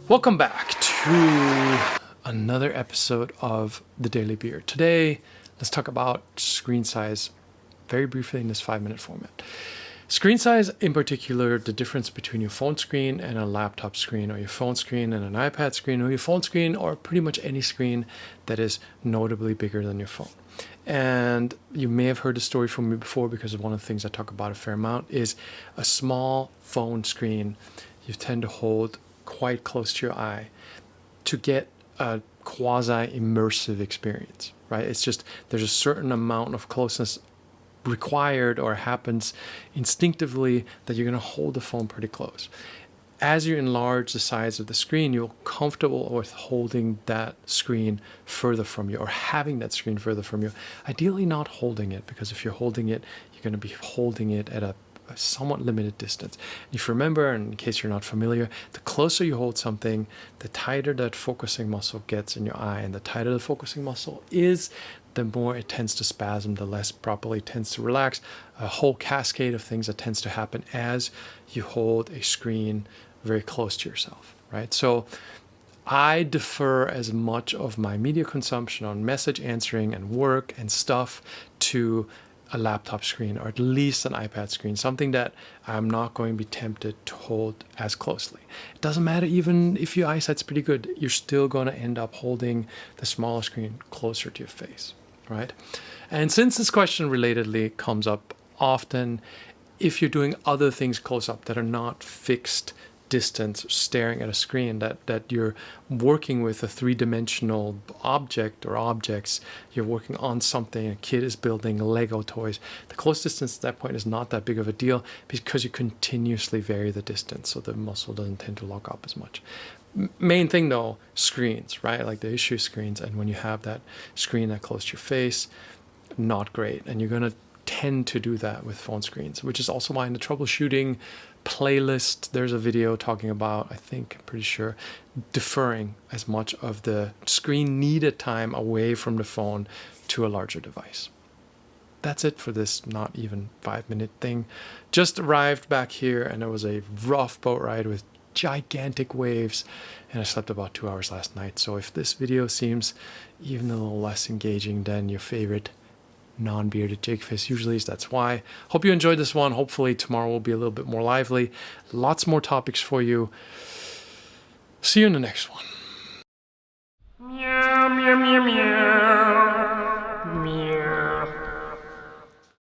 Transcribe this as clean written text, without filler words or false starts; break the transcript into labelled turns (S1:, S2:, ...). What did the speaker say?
S1: Welcome back to another episode of The Daily Beer. Today, let's talk about screen size very briefly in this 5-minute format. Screen size, in particular, the difference between your phone screen and a laptop screen, or your phone screen and an iPad screen, or your phone screen, or pretty much any screen that is notably bigger than your phone. And you may have heard the story from me before, because one of the things I talk about a fair amount is a small phone screen you tend to hold quite close to your eye to get a quasi-immersive experience, right? It's just there's a certain amount of closeness required or happens instinctively that you're going to hold the phone pretty close. As you enlarge the size of the screen, you're comfortable with holding that screen further from you, or having that screen further from you. Ideally not holding it, because if you're holding it, you're going to be holding it at a somewhat limited distance. If you remember, and in case you're not familiar, the closer you hold something, the tighter that focusing muscle gets in your eye, and the tighter the focusing muscle is, the more it tends to spasm, the less properly it tends to relax. A whole cascade of things that tends to happen as you hold a screen very close to yourself, right? So I defer as much of my media consumption on message answering and work and stuff to a laptop screen, or at least an iPad screen, something that I'm not going to be tempted to hold as closely. It doesn't matter even if your eyesight's pretty good, you're still going to end up holding the smaller screen closer to your face, right? And since this question relatedly comes up often, if you're doing other things close up that are not fixed distance, staring at a screen, that you're working with a three-dimensional object or objects, you're working on something, a kid is building Lego toys, the close distance at that point is not that big of a deal, because you continuously vary the distance, so the muscle doesn't tend to lock up as much. Main thing though, screens, right? Like the issue screens, and when you have that screen that close to your face, not great. And you're going to tend to do that with phone screens, which is also why in the troubleshooting playlist there's a video talking about, I'm pretty sure, deferring as much of the screen needed time away from the phone to a larger device. That's it for this not even 5-minute thing. Just arrived back here, and it was a rough boat ride with gigantic waves, and I slept about 2 hours last night. So if this video seems even a little less engaging than your favorite non-bearded Jakeface usually is, that's why. Hope you enjoyed this one. Hopefully tomorrow will be a little bit more lively. Lots more topics for you. See you in the next one.
S2: Meow, meow, meow, meow.